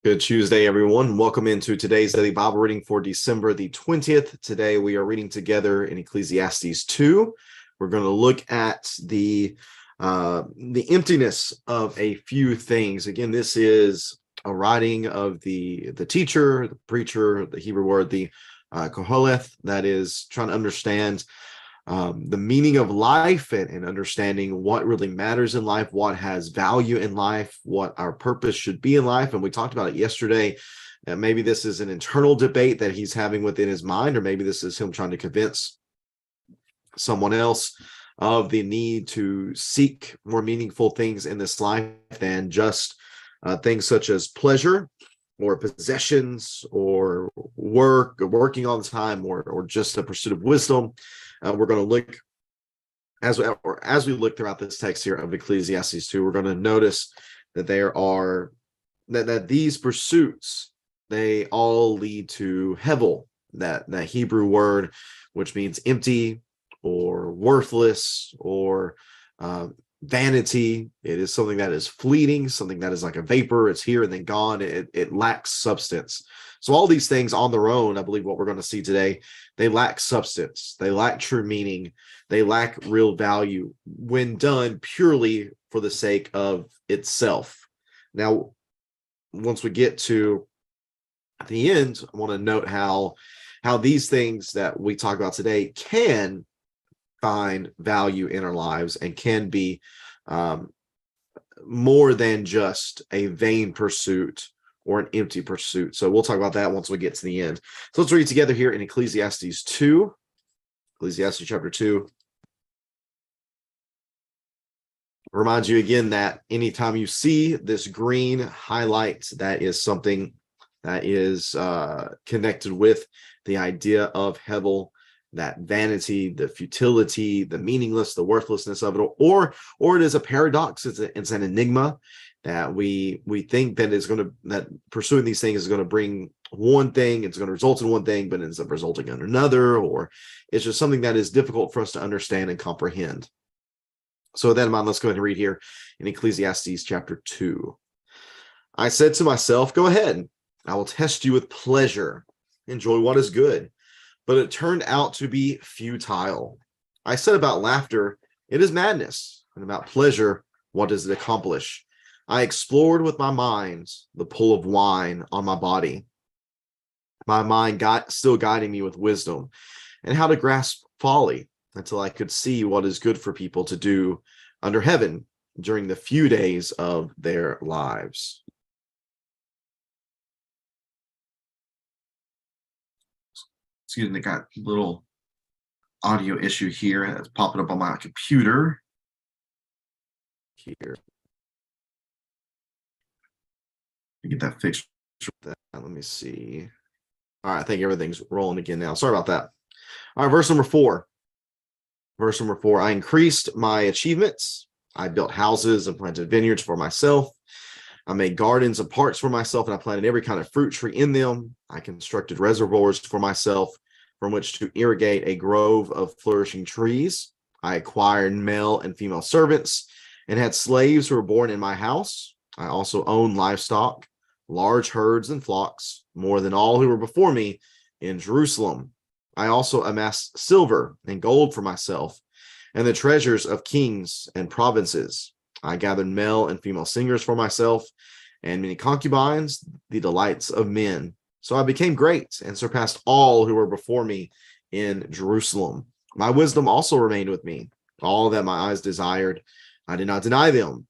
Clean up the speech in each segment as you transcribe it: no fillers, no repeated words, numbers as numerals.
Good Tuesday, everyone. Welcome into today's daily Bible reading for December the 20th. Today we are reading together in Ecclesiastes 2. We're going to look at the emptiness of a few things. Again, this is a writing of the teacher, the preacher, the Hebrew word, the Koheleth, that is trying to understand the meaning of life and understanding what really matters in life, what has value in life, what our purpose should be in life. And we talked about it yesterday. Maybe this is an internal debate that he's having within his mind, or maybe this is him trying to convince someone else of the need to seek more meaningful things in this life than just things such as pleasure or possessions or working all the time, or just a pursuit of wisdom. We're going to look, as we look throughout this text here of Ecclesiastes 2, we're going to notice that there are that these pursuits, they all lead to hevel, that Hebrew word which means empty or worthless or vanity. It is something that is fleeting, something that is like a vapor. It's here and then gone. It lacks substance. So all these things on their own, I believe what we're going to see today, they lack substance. They lack true meaning. They lack real value when done purely for the sake of itself. Now, once we get to the end, I want to note how these things that we talk about today can find value in our lives and can be more than just a vain pursuit or an empty pursuit. So we'll talk about that once we get to the end. So let's read together here in Ecclesiastes 2, Ecclesiastes chapter 2. Remind you again that anytime you see this green highlight, that is something that is connected with the idea of hevel, that vanity, the futility, the meaningless, the worthlessness of it, or it is a paradox. It's an enigma that we think that pursuing these things is going to bring one thing, it's going to result in one thing, but ends up resulting in another, or it's just something that is difficult for us to understand and comprehend. So with that in mind, let's go ahead and read here in Ecclesiastes chapter 2. I said to myself, go ahead, I will test you with pleasure, enjoy what is good. But it turned out to be futile. I said about laughter, it is madness, and about pleasure, what does it accomplish? I explored with my mind the pull of wine on my body. My mind still guiding me with wisdom and how to grasp folly until I could see what is good for people to do under heaven during the few days of their lives. Excuse me, got a little audio issue here that's popping up on my computer. Here. Get that fixed. Let me see. All right, I think everything's rolling again now. Sorry about that. All right, verse number 4. Verse number 4. I increased my achievements. I built houses and planted vineyards for myself. I made gardens and parks for myself, and I planted every kind of fruit tree in them. I constructed reservoirs for myself from which to irrigate a grove of flourishing trees. I acquired male and female servants and had slaves who were born in my house. I also owned livestock, large herds and flocks, more than all who were before me in Jerusalem. I also amassed silver and gold for myself and the treasures of kings and provinces. I gathered male and female singers for myself and many concubines, the delights of men. So I became great and surpassed all who were before me in Jerusalem. My wisdom also remained with me. All that my eyes desired, I did not deny them.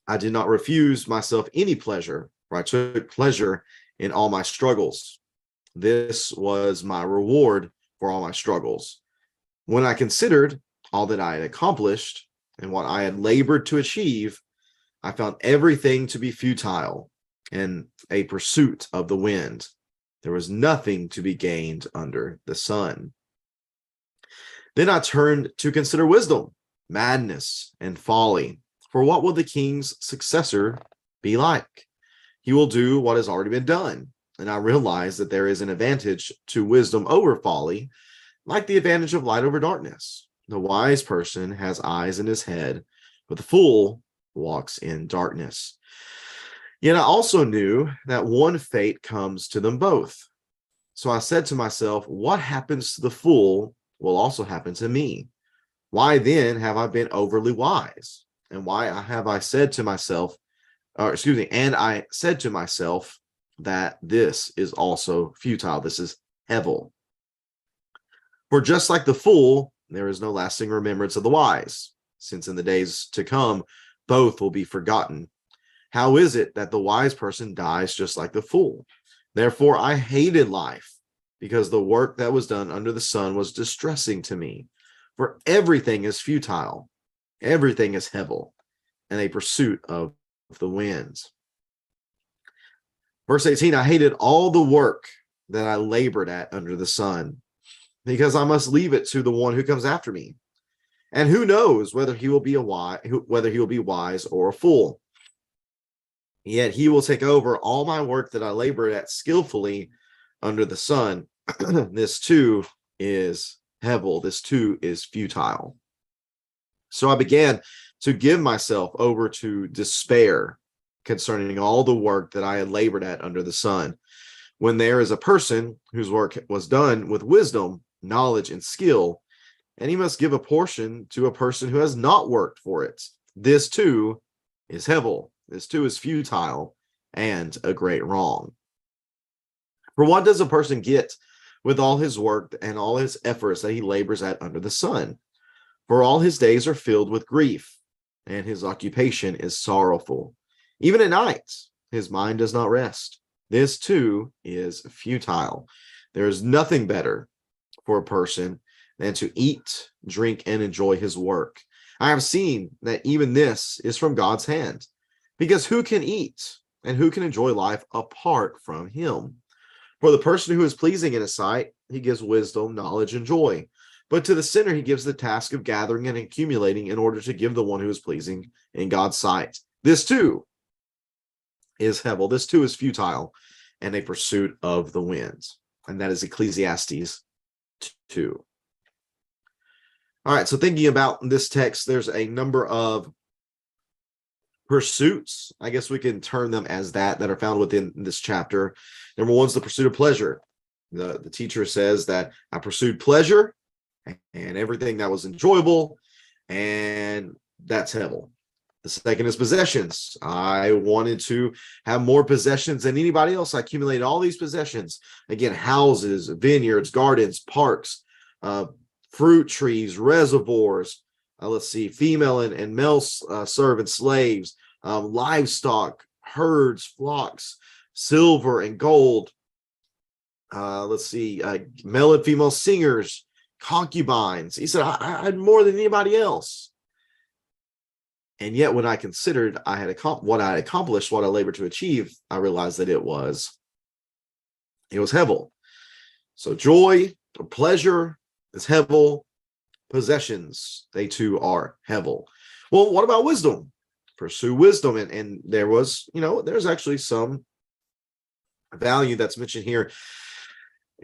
I did not refuse myself any pleasure, for I took pleasure in all my struggles. This was my reward for all my struggles. When I considered all that I had accomplished and what I had labored to achieve, I found everything to be futile and a pursuit of the wind. There was nothing to be gained under the sun. Then I turned to consider wisdom, madness, and folly. For what will the king's successor be like? He will do what has already been done. And I realized that there is an advantage to wisdom over folly, like the advantage of light over darkness. The wise person has eyes in his head, but the fool walks in darkness. Yet I also knew that one fate comes to them both. So I said to myself, what happens to the fool will also happen to me. Why then have I been overly wise? And why have I said to myself, and I said to myself that this is also futile. This is hevel. For just like the fool, there is no lasting remembrance of the wise, since in the days to come, both will be forgotten. How is it that the wise person dies just like the fool? Therefore, I hated life, because the work that was done under the sun was distressing to me. For everything is futile, everything is hevel, and a pursuit of the winds. Verse 18, I hated all the work that I labored at under the sun, because I must leave it to the one who comes after me. And who knows whether he will be wise or a fool. Yet he will take over all my work that I labored at skillfully under the sun. This too is hevel. This too is futile. So I began to give myself over to despair concerning all the work that I had labored at under the sun. When there is a person whose work was done with wisdom, knowledge, and skill, and he must give a portion to a person who has not worked for it. This too is hevel. This too is futile and a great wrong. For what does a person get with all his work and all his efforts that he labors at under the sun? For all his days are filled with grief, and his occupation is sorrowful. Even at night, his mind does not rest. This too is futile. There is nothing better for a person than to eat, drink, and enjoy his work. I have seen that even this is from God's hand, because who can eat and who can enjoy life apart from him? For the person who is pleasing in his sight, he gives wisdom, knowledge, and joy. But to the sinner, he gives the task of gathering and accumulating in order to give the one who is pleasing in God's sight. This too is hevel. This too is futile and a pursuit of the winds. And that is Ecclesiastes 2. All right, so thinking about this text, there's a number of pursuits, I guess we can term them as that are found within this chapter. Number one is the pursuit of pleasure. The teacher says that I pursued pleasure and everything that was enjoyable, and that's hevel. The second is possessions. I wanted to have more possessions than anybody else. I accumulated all these possessions. Again, houses, vineyards, gardens, parks, fruit trees, reservoirs, let's see, female and male servant slaves, livestock, herds, flocks, silver and gold. Let's see, male and female singers, concubines. He said, I had more than anybody else. And yet when I considered what I had accomplished, what I labored to achieve, I realized that it was hevel. So joy or pleasure is hevel. Possessions, they too are hevel. Well, what about wisdom? Pursue wisdom. And there was, there's actually some value that's mentioned here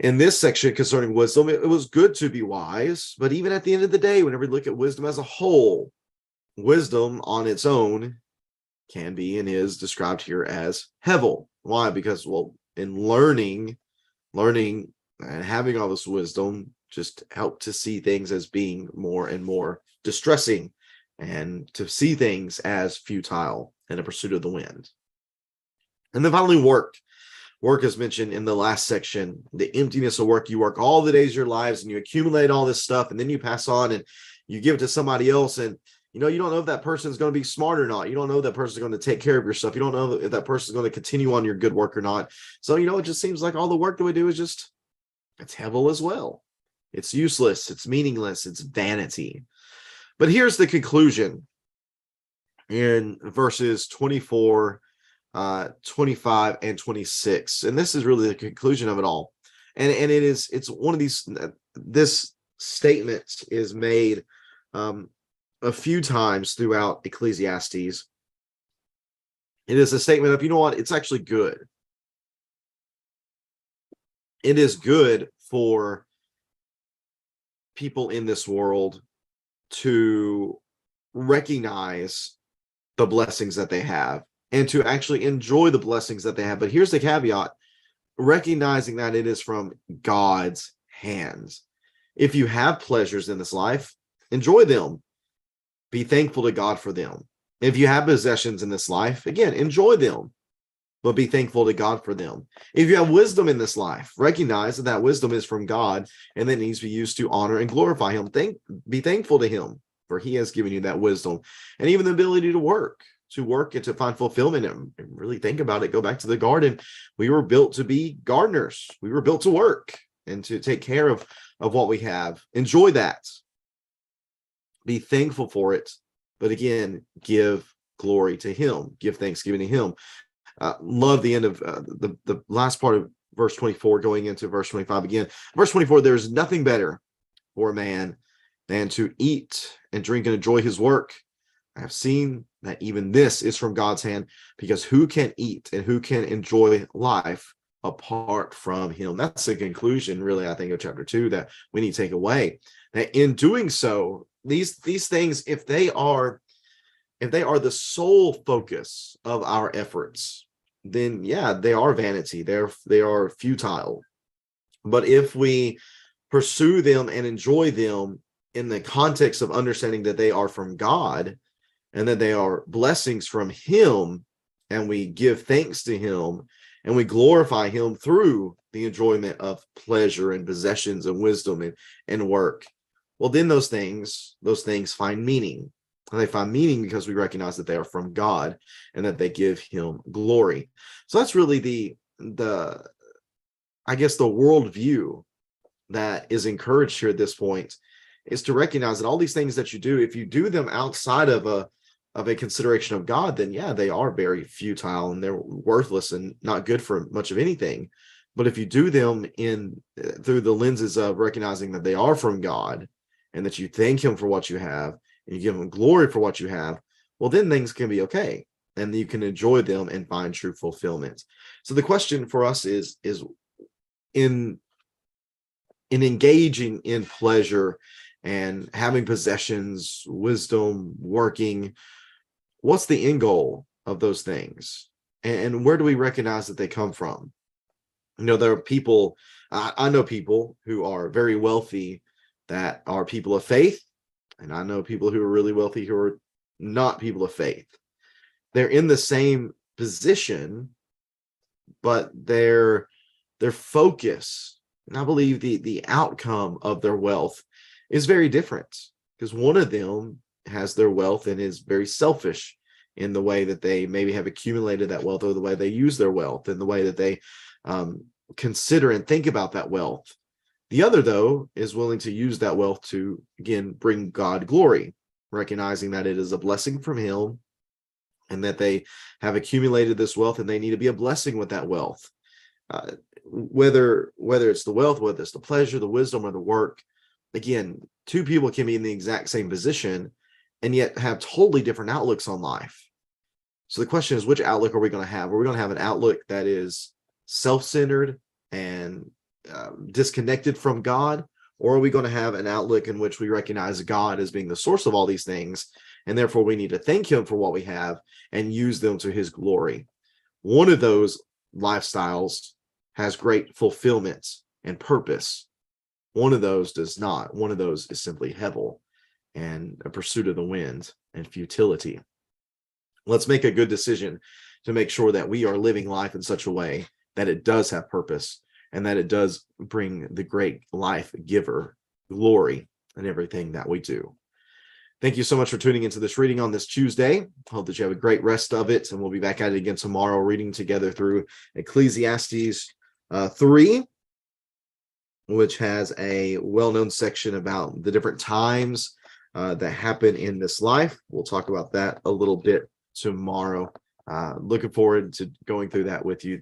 in this section concerning wisdom. It was good to be wise, but even at the end of the day, whenever you look at wisdom as a whole, wisdom on its own can be and is described here as hevel. Why? Because, well, in learning and having all this wisdom just help to see things as being more and more distressing, and to see things as futile and a pursuit of the wind. And then finally, work. Work is mentioned in the last section. The emptiness of work. You work all the days of your lives and you accumulate all this stuff, and then you pass on and you give it to somebody else, and you don't know if that person is going to be smart or not. You don't know if that person is going to take care of your stuff. You don't know if that person is going to continue on your good work or not. So, it just seems like all the work that we do is it's hevel as well. It's useless. It's meaningless. It's vanity. But here's the conclusion in verses 24, 25, and 26. And this is really the conclusion of it all. And it's one of these, this statement is made a few times throughout Ecclesiastes. It is a statement of, it's actually good. It is good for people in this world to recognize the blessings that they have and to actually enjoy the blessings that they have. But here's the caveat: recognizing that it is from God's hands. If you have pleasures in this life, enjoy them. Be thankful to God for them. If you have possessions in this life, again, enjoy them, but be thankful to God for them. If you have wisdom in this life, recognize that that wisdom is from God and that needs to be used to honor and glorify Him. Be thankful to Him, for He has given you that wisdom and even the ability to work and to find fulfillment. And really think about it. Go back to the garden. We were built to be gardeners. We were built to work and to take care of what we have. Enjoy that. Be thankful for it. But again, give glory to Him. Give thanksgiving to Him. Love the end of the last part of verse 24 going into verse 25 again. Verse 24, there's nothing better for a man than to eat and drink and enjoy his work. I have seen that even this is from God's hand, because who can eat and who can enjoy life apart from Him? That's the conclusion, really, I think, of chapter 2 that we need to take away. That in doing so, these things, if they are the sole focus of our efforts, then yeah, they are vanity. They are futile. But if we pursue them and enjoy them in the context of understanding that they are from God and that they are blessings from Him, and we give thanks to Him and we glorify Him through the enjoyment of pleasure and possessions and wisdom and work, well, then those things find meaning. And they find meaning because we recognize that they are from God and that they give Him glory. So that's really the I guess the worldview that is encouraged here at this point, is to recognize that all these things that you do, if you do them outside of a consideration of God, then yeah, they are very futile and they're worthless and not good for much of anything. But if you do them through the lenses of recognizing that they are from God and that you thank Him for what you have and you give Him glory for what you have, well, then things can be okay and you can enjoy them and find true fulfillment. So the question for us is in engaging in pleasure and having possessions, wisdom, working, what's the end goal of those things? And where do we recognize that they come from? You know, there are people, I know people who are very wealthy that are people of faith, and I know people who are really wealthy who are not people of faith. They're in the same position, but their focus, and I believe the outcome of their wealth is very different, because one of them has their wealth and is very selfish in the way that they maybe have accumulated that wealth, or the way they use their wealth, and the way that they consider and think about that wealth. The other, though, is willing to use that wealth to, again, bring God glory, recognizing that it is a blessing from Him and that they have accumulated this wealth and they need to be a blessing with that wealth. Whether it's the wealth, whether it's the pleasure, the wisdom, or the work, again, two people can be in the exact same position and yet have totally different outlooks on life. So the question is, which outlook are we going to have? Are we going to have an outlook that is self-centered and disconnected from God? Or are we going to have an outlook in which we recognize God as being the source of all these things, and therefore we need to thank Him for what we have and use them to His glory? One of those lifestyles has great fulfillment and purpose. One of those does not. One of those is simply hevel and a pursuit of the wind and futility. Let's make a good decision to make sure that we are living life in such a way that it does have purpose and that it does bring the great life giver glory in everything that we do. Thank you so much for tuning into this reading on this Tuesday. Hope that you have a great rest of it, and we'll be back at it again tomorrow, reading together through Ecclesiastes 3, which has a well-known section about the different times that happen in this life. We'll talk about that a little bit tomorrow. Looking forward to going through that with you